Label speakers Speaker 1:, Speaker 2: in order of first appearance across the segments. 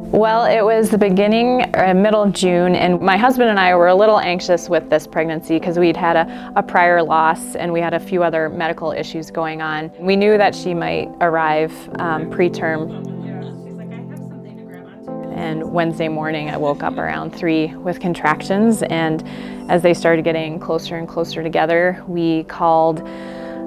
Speaker 1: Well, it was the middle of June, and my husband and I were a little anxious with this pregnancy because we'd had a prior loss and we had a few other medical issues going on. We knew that she might arrive preterm. And Wednesday morning, I woke up around 3 with contractions, and as they started getting closer and closer together, we called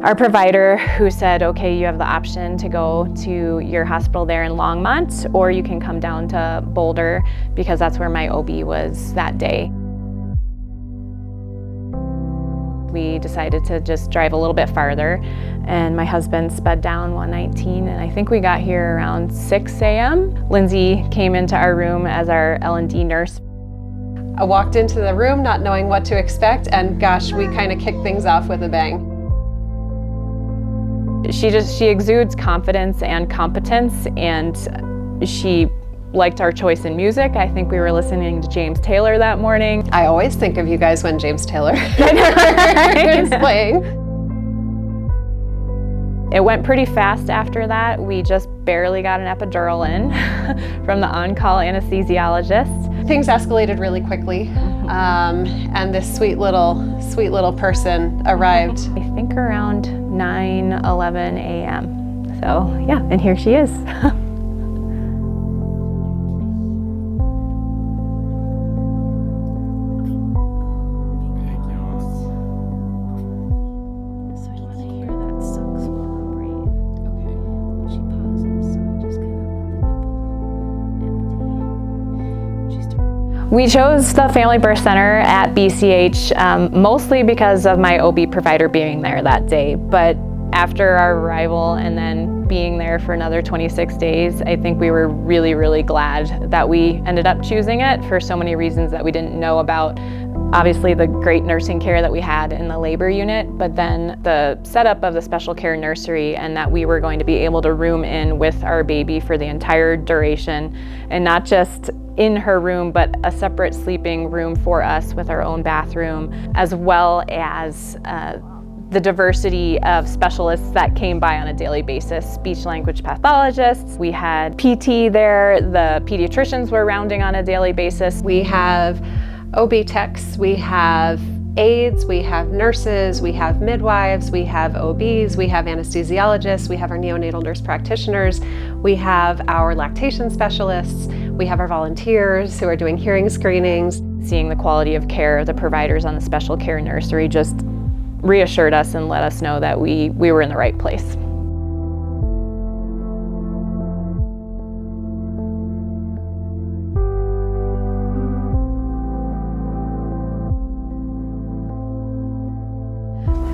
Speaker 1: our provider, who said, okay, you have the option to go to your hospital there in Longmont, or you can come down to Boulder, because that's where my OB was that day. We decided to just drive a little bit farther, and my husband sped down 119, and I think we got here around 6 a.m. Lindsay came into our room as our L&D nurse.
Speaker 2: I walked into the room not knowing what to expect, and gosh, we kind of kicked things off with a bang.
Speaker 1: She exudes confidence and competence, and she liked our choice in music. I think we were listening to James Taylor that morning.
Speaker 2: I always think of you guys when James Taylor is playing.
Speaker 1: It went pretty fast after that. We just barely got an epidural in from the on-call anesthesiologist.
Speaker 2: Things escalated really quickly, and this sweet little person arrived.
Speaker 1: I think around 9:11 a.m. So yeah, and here she is. We chose the Family Birth Center at BCH mostly because of my OB provider being there that day. But after our arrival and then being there for another 26 days, I think we were really, really glad that we ended up choosing it for so many reasons that we didn't know about. Obviously the great nursing care that we had in the labor unit, but then the setup of the special care nursery, and that we were going to be able to room in with our baby for the entire duration, and not just in her room, but a separate sleeping room for us with our own bathroom, as well as the diversity of specialists that came by on a daily basis. Speech language pathologists, we had PT there, the pediatricians were rounding on a daily basis.
Speaker 2: We have OB techs, we have aides, we have nurses, we have midwives, we have OBs, we have anesthesiologists, we have our neonatal nurse practitioners, we have our lactation specialists, we have our volunteers who are doing hearing screenings.
Speaker 1: Seeing the quality of care of the providers on the special care nursery just reassured us and let us know that we were in the right place.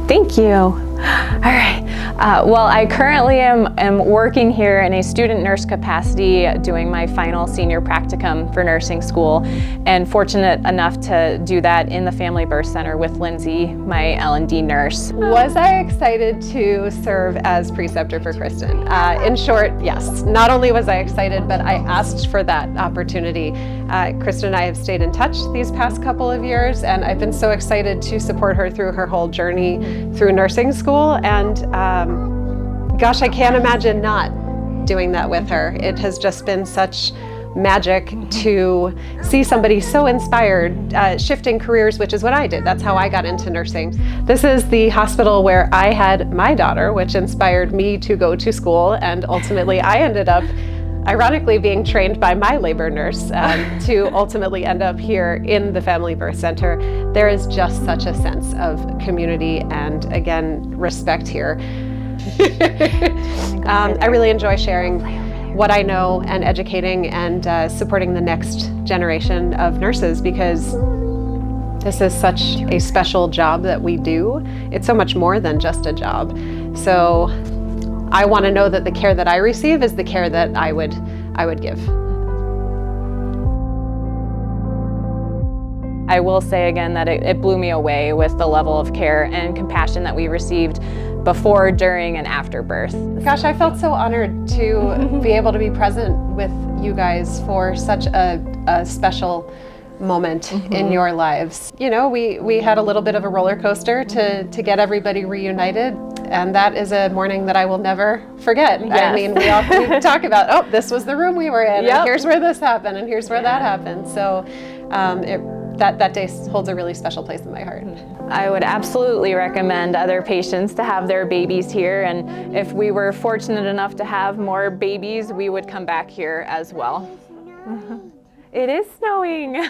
Speaker 1: Thank you. All right. Well, I currently am working here in a student nurse capacity, doing my final senior practicum for nursing school, and fortunate enough to do that in the Family Birth Center with Lindsay, my L&D nurse.
Speaker 2: Was I excited to serve as preceptor for Kristin? In short, yes. Not only was I excited, but I asked for that opportunity. Kristin and I have stayed in touch these past couple of years, and I've been so excited to support her through her whole journey through nursing school, and gosh, I can't imagine not doing that with her. It has just been such magic to see somebody so inspired, shifting careers, which is what I did. That's how I got into nursing. This is the hospital where I had my daughter, which inspired me to go to school, and ultimately I ended up ironically being trained by my labor nurse to ultimately end up here in the Family Birth Center. There is just such a sense of community and, again, respect here. I really enjoy sharing what I know and educating and supporting the next generation of nurses, because this is such a special job that we do. It's so much more than just a job. So I want to know that the care that I receive is the care that I would give.
Speaker 1: I will say again that it blew me away with the level of care and compassion that we received before, during, and after birth.
Speaker 2: Gosh, I felt so honored to be able to be present with you guys for such a special moment in your lives. You know, we had a little bit of a roller coaster to get everybody reunited. And that is a morning that I will never forget.
Speaker 1: Yes.
Speaker 2: I mean, we talk about, oh, this was the room we were in,
Speaker 1: Yep.
Speaker 2: and here's where this happened, and here's where that happened. So that day holds a really special place in my heart.
Speaker 1: I would absolutely recommend other patients to have their babies here, and if we were fortunate enough to have more babies, we would come back here as well. It is snowing.